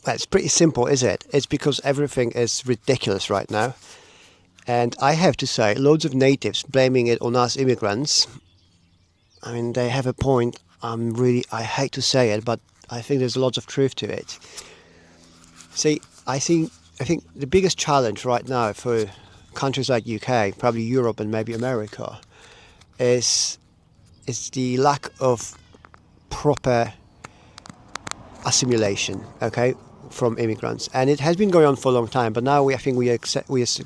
Well, it's pretty simple, is it? It's because everything is ridiculous right now. And I have to say, loads of natives blaming it on us immigrants. I mean, they have a point. I hate to say it, but I think there's lots of truth to it. See, I think the biggest challenge right now for countries like UK, probably Europe and maybe America, is the lack of proper assimilation. Okay, from immigrants, and it has been going on for a long time. But now I think we are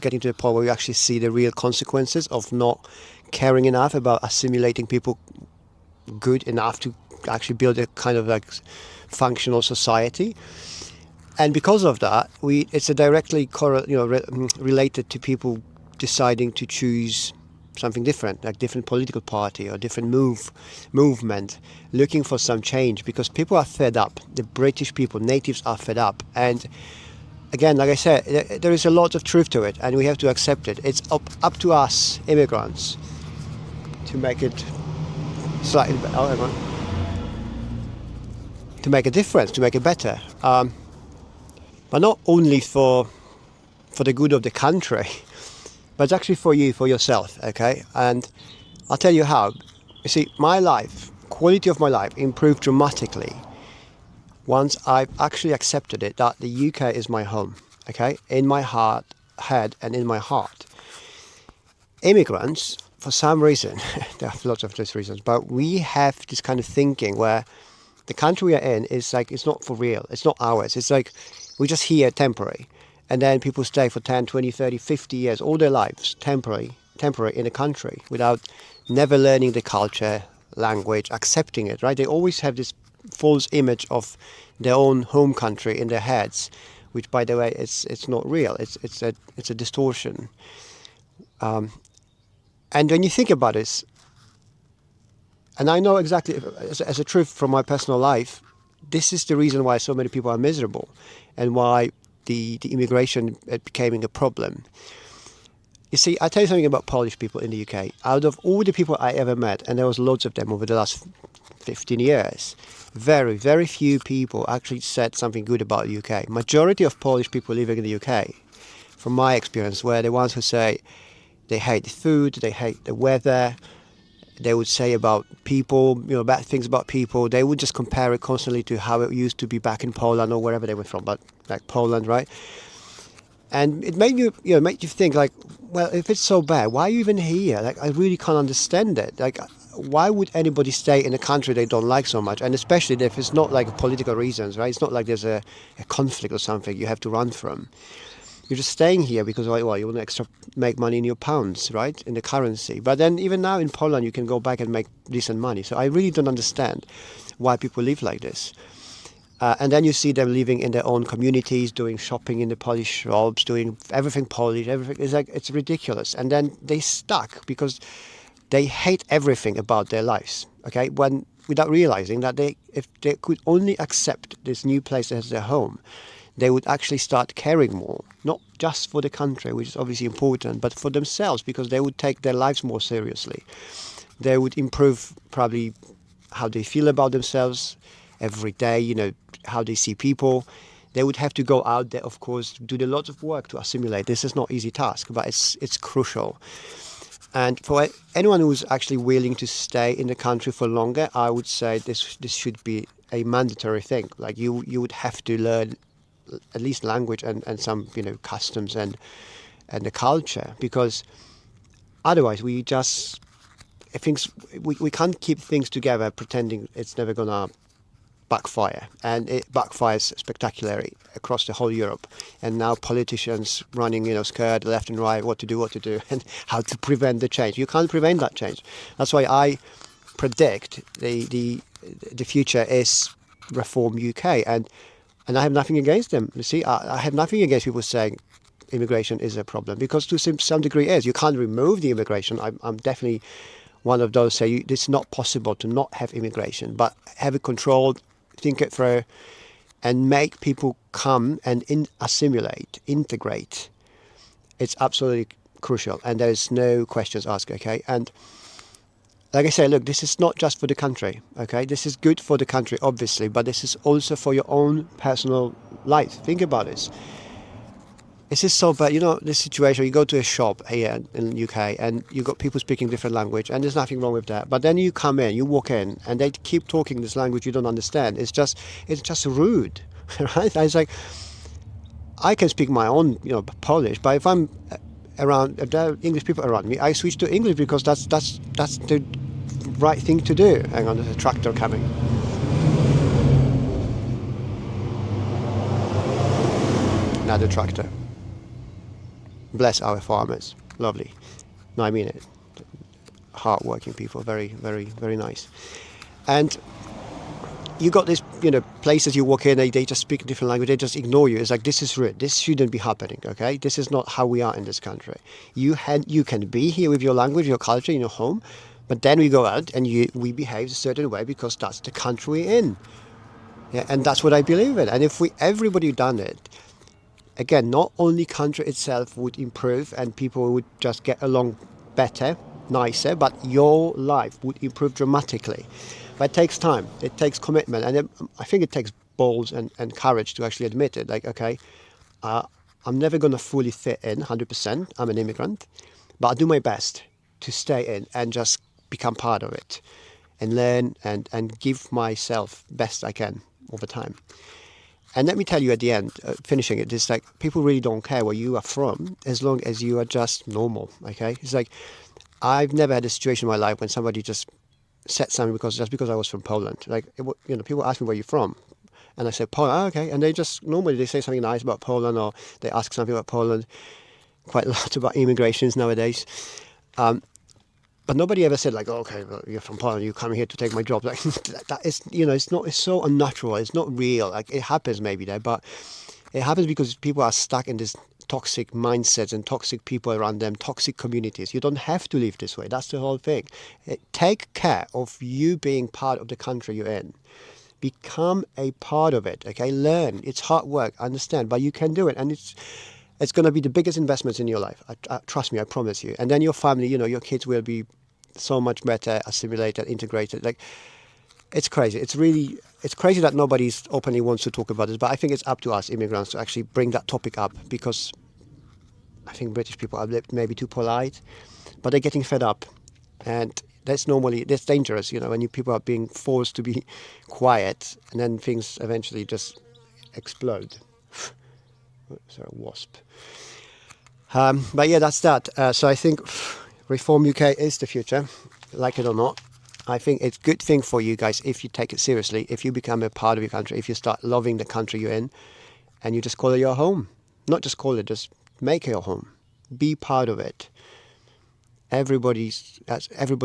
getting to the point where we actually see the real consequences of not caring enough about assimilating people good enough to actually build a kind of like functional society. And because of that, it's a directly related to people deciding to choose something different, like different political party or different movement, looking for some change because people are fed up. The British people, natives, are fed up. And again, like I said, there is a lot of truth to it, and we have to accept it. It's up to us immigrants to make it slightly better. Oh, hang on. To make a difference, to make it better. But not only for the good of the country, but it's actually for you, for yourself, okay? And I'll tell you how. You see, my life, quality of my life improved dramatically once I've actually accepted it that the UK is my home, okay? In my head and in my heart. Immigrants, for some reason, there are lots of those reasons, but we have this kind of thinking where the country we are in is like, it's not for real, it's not ours. It's like, we're just here temporary. And then people stay for 10, 20, 30, 50 years, all their lives, temporary in a country without never learning the culture, language, accepting it, right? They always have this false image of their own home country in their heads, which, by the way, it's not real. It's a distortion. And when you think about this, and I know exactly, as a truth from my personal life, this is the reason why so many people are miserable and why the immigration became a problem. You see, I'll tell you something about Polish people in the UK. Out of all the people I ever met, and there was loads of them over the last 15 years, very, very few people actually said something good about the UK. Majority of Polish people living in the UK, from my experience, were the ones who say they hate the food, they hate the weather. They would say about people, bad things about people. They would just compare it constantly to how it used to be back in Poland or wherever they were from, but like Poland, right? And it made make you think like, well, if it's so bad, why are you even here? Like, I really can't understand it. Like, why would anybody stay in a country they don't like so much? And especially if it's not like political reasons, right? It's not like there's a conflict or something you have to run from. You're just staying here because, well, you want to make money in your pounds, right, in the currency. But then even now in Poland, you can go back and make decent money. So I really don't understand why people live like this. And then you see them living in their own communities, doing shopping in the Polish shops, doing everything Polish, everything. It's like, it's ridiculous. And then they stuck because they hate everything about their lives, okay, without realizing that if they could only accept this new place as their home, they would actually start caring more, not just for the country, which is obviously important, but for themselves, because they would take their lives more seriously. They would improve probably how they feel about themselves every day, how they see people. They would have to go out there, of course, do a lot of work to assimilate. This is not an easy task, but it's crucial. And for anyone who's actually willing to stay in the country for longer, I would say this should be a mandatory thing. Like you would have to learn at least language and some customs and the culture, because otherwise we can't keep things together pretending it's never gonna backfire, and it backfires spectacularly across the whole Europe. And now politicians running scared left and right what to do and how to prevent the change. You can't prevent that change. That's why I predict the future is reform UK, and I have nothing against them. You see, I have nothing against people saying immigration is a problem, because to some degree it is. You can't remove the immigration. I'm definitely one of those say it's not possible to not have immigration, but have it controlled, think it through, and make people come and assimilate, integrate. It's absolutely crucial, and there's no questions asked, okay? And like I say, look, this is not just for the country, okay? This is good for the country, obviously, but this is also for your own personal life. Think about this. This is so bad. You know, this situation, you go to a shop here in the UK and you got people speaking different language, and there's nothing wrong with that. But then you come in, you walk in, and they keep talking this language you don't understand. It's just rude, right? It's like, I can speak my own, Polish, but if I'm around, if there are English people around me, I switch to English because that's the right thing to do. Hang on, there's a tractor coming. Another tractor. Bless our farmers. Lovely. No, I mean it. Hard-working people. Very, very, very nice. And you got this, places you walk in, they just speak a different language, they just ignore you. It's like, this is rude. This shouldn't be happening, okay? This is not how we are in this country. You can be here with your language, your culture, in your home, but then we go out and we behave a certain way because that's the country we're in. Yeah, and that's what I believe in. And if everybody done it, again, not only country itself would improve and people would just get along better, nicer, but your life would improve dramatically. But it takes time, it takes commitment, and I think it takes balls and courage to actually admit it. Like, okay, I'm never going to fully fit in 100%. I'm an immigrant, but I'll do my best to stay in and just become part of it and learn and give myself best I can over time. And let me tell you at the end, finishing it, it's like people really don't care where you are from as long as you are just normal, okay? It's like I've never had a situation in my life when somebody just said something because I was from Poland. Like, people ask me where you're from. And I say, Poland, okay. And they say something nice about Poland, or they ask something about Poland, quite a lot about immigrations nowadays. But nobody ever said like, oh, okay, well, you're from Poland, you come here to take my job. Like that is, it's so unnatural. It's not real. Like, it happens maybe there, but it happens because people are stuck in this toxic mindsets and toxic people around them, toxic communities. You don't have to live this way. That's the whole thing. Take care of you being part of the country you're in. Become a part of it. Okay, learn. It's hard work. I understand, but you can do it, and it's going to be the biggest investments in your life. Trust me, I promise you. And then your family, your kids will be so much better assimilated, integrated. Like, it's crazy. It's crazy that nobody's openly wants to talk about this. But I think it's up to us immigrants to actually bring that topic up, because I think British people are maybe too polite, but they're getting fed up, and that's dangerous. When people are being forced to be quiet, and then things eventually just explode. Sorry, wasp. But yeah, that's that. So I think Reform UK is the future, like it or not. I think it's a good thing for you guys if you take it seriously, if you become a part of your country, if you start loving the country you're in, and you just call it your home. Not just call it, just make it your home. Be part of it. Everybody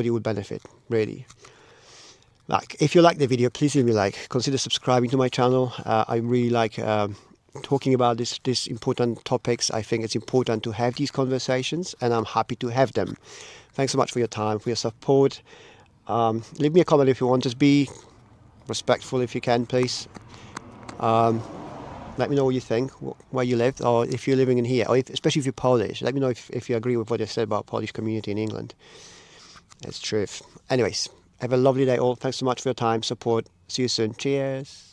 would benefit, really. Like, if you like the video, please leave me a like. Consider subscribing to my channel. I really like talking about these important topics. I think it's important to have these conversations, and I'm happy to have them. Thanks so much for your time, for your support. Leave me a comment if you want. Just be respectful if you can, please. Let me know what you think, where you live, or if you're living in here, or especially if you're Polish. Let me know if you agree with what I said about Polish community in England. It's truth. Anyways, have a lovely day all. Thanks so much for your time, support. See you soon. Cheers.